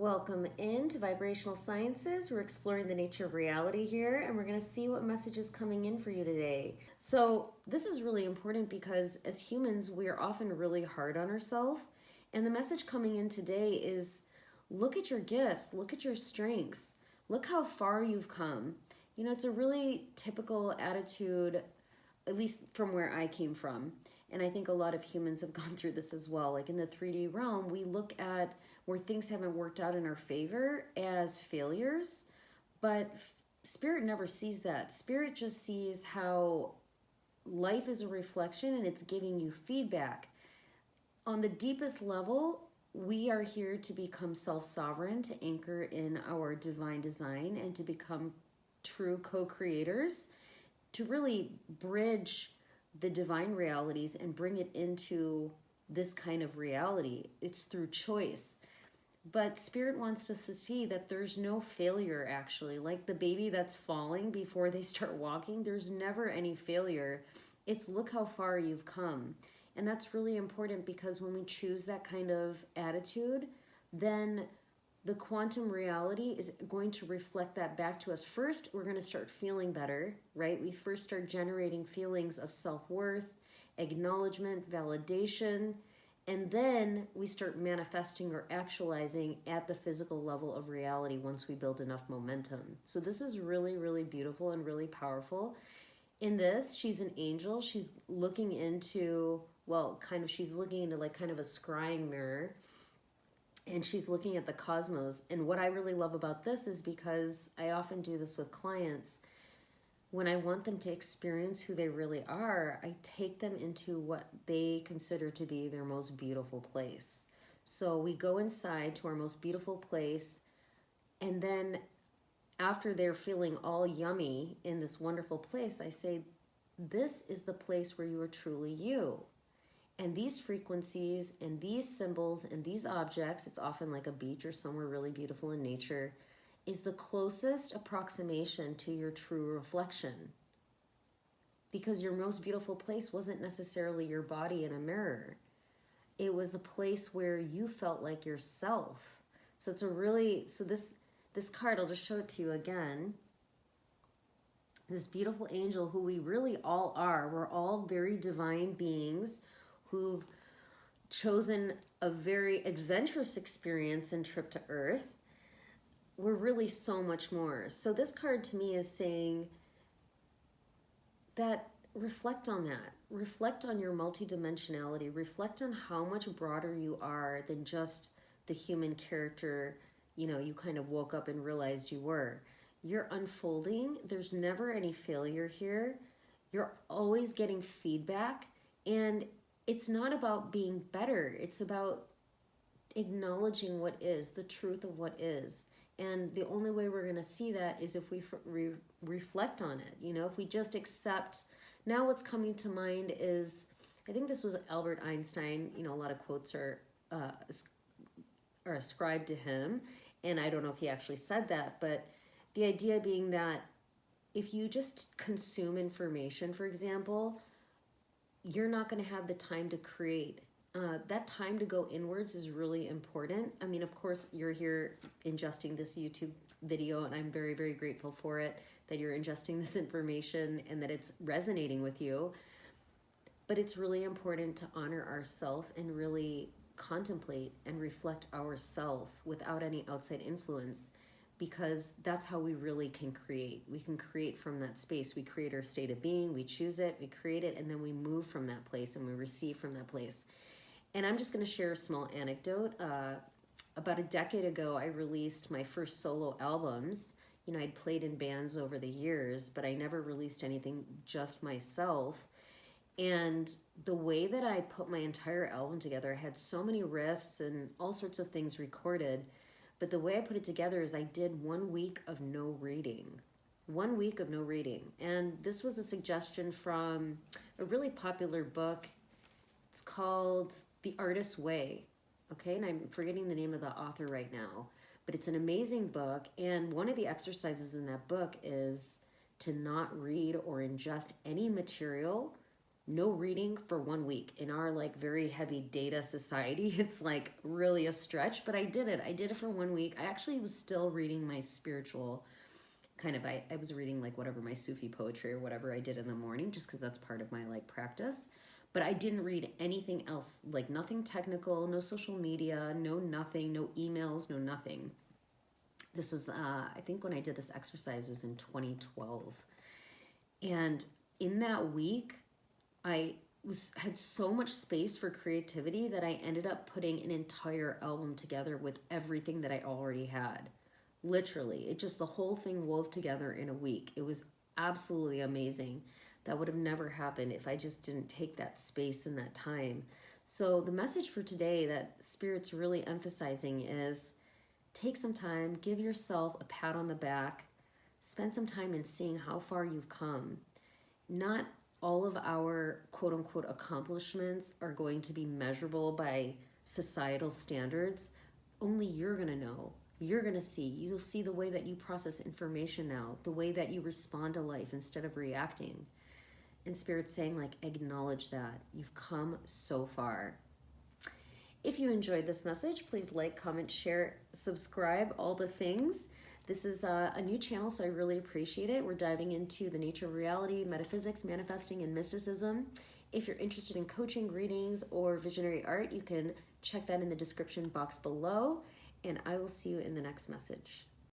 Welcome into Vibrational Sciences. We're exploring the nature of reality here, and we're going to see what message is coming in for you today. So, this is really important because as humans, we are often really hard on ourselves. And the message coming in today is look at your gifts, look at your strengths, look how far you've come. You know, it's a really typical attitude, at least from where I came from. And I think a lot of humans have gone through this as well. Like in the 3D realm, we look at where things haven't worked out in our favor as failures, but spirit never sees that. Spirit just sees how life is a reflection and it's giving you feedback. On the deepest level, we are here to become self-sovereign, to anchor in our divine design, and to become true co-creators, to really bridge the divine realities and bring it into this kind of reality. It's through choice. But Spirit wants us to see that there's no failure, actually. Like the baby that's falling before they start walking, there's never any failure. It's look how far you've come. And that's really important because when we choose that kind of attitude, then the quantum reality is going to reflect that back to us. First, we're going to start feeling better, right? We first start generating feelings of self-worth, acknowledgement, validation, and then we start manifesting or actualizing at the physical level of reality once we build enough momentum. So this is really, really beautiful and really powerful. In this, she's an angel. She's looking into, well, she's looking into like kind of a scrying mirror. And she's looking at the cosmos. And what I really love about this is because I often do this with clients. When I want them to experience who they really are, I take them into what they consider to be their most beautiful place. So we go inside to our most beautiful place, and then after they're feeling all yummy in this wonderful place, I say, this is the place where you are truly you. And these frequencies and these symbols and these objects, it's often like a beach or somewhere really beautiful in nature, is the closest approximation to your true reflection. Because your most beautiful place wasn't necessarily your body in a mirror. It was a place where you felt like yourself. So it's a really, so this card, I'll just show it to you again. This beautiful angel who we really all are. We're all very divine beings who've chosen a very adventurous experience and trip to Earth. We're really so much more. So this card to me is saying that reflect on that. Reflect on your multidimensionality. Reflect on how much broader you are than just the human character, you know, you kind of woke up and realized you were. You're unfolding. There's never any failure here. You're always getting feedback. And it's not about being better. It's about acknowledging what is, the truth of what is. And the only way we're going to see that is if we reflect on it. You know, if we just accept. Now what's coming to mind is, I think this was Albert Einstein. You know, a lot of quotes are ascribed to him. And I don't know if he actually said that. But the idea being that if you just consume information, for example, you're not going to have the time to create. That time to go inwards is really important. I mean, of course, you're here ingesting this YouTube video, and I'm very, very grateful for it, that you're ingesting this information and that it's resonating with you. But it's really important to honor ourselves and really contemplate and reflect ourselves without any outside influence, because that's how we really can create. We can create from that space. We create our state of being, we choose it, we create it, and then we move from that place and we receive from that place. And I'm just going to share a small anecdote. About a decade ago, I released my first solo albums. You know, I'd played in bands over the years, but I never released anything just myself. And the way that I put my entire album together, I had so many riffs and all sorts of things recorded. But the way I put it together is I did 1 week of no reading. 1 week of no reading. And this was a suggestion from a really popular book. It's called The Artist's Way. Okay, and I'm forgetting the name of the author right now. But it's an amazing book. And one of the exercises in that book is to not read or ingest any material, no reading for 1 week. In our like very heavy data society, it's like really a stretch, but I did it. I did it for 1 week. I actually was still reading my spiritual kind of, I was reading like whatever my Sufi poetry or whatever I did in the morning, just because that's part of my like practice. But I didn't read anything else, like nothing technical, no social media, no nothing, no emails, no nothing. This was, I think when I did this exercise was in 2012. And in that week, I had so much space for creativity that I ended up putting an entire album together with everything that I already had. Literally, it just, the whole thing wove together in a week. It was absolutely amazing. That would have never happened if I just didn't take that space and that time. So the message for today that Spirit's really emphasizing is take some time, give yourself a pat on the back, spend some time in seeing how far you've come. Not all of our quote unquote accomplishments are going to be measurable by societal standards. Only you're going to know. You're going to see. You'll see the way that you process information now, the way that you respond to life instead of reacting. And Spirit's saying, like, acknowledge that. You've come so far. If you enjoyed this message, please like, comment, share, subscribe, all the things. This is a new channel, so I really appreciate it. We're diving into the nature of reality, metaphysics, manifesting, and mysticism. If you're interested in coaching, readings, or visionary art, you can check that in the description box below, and I will see you in the next message.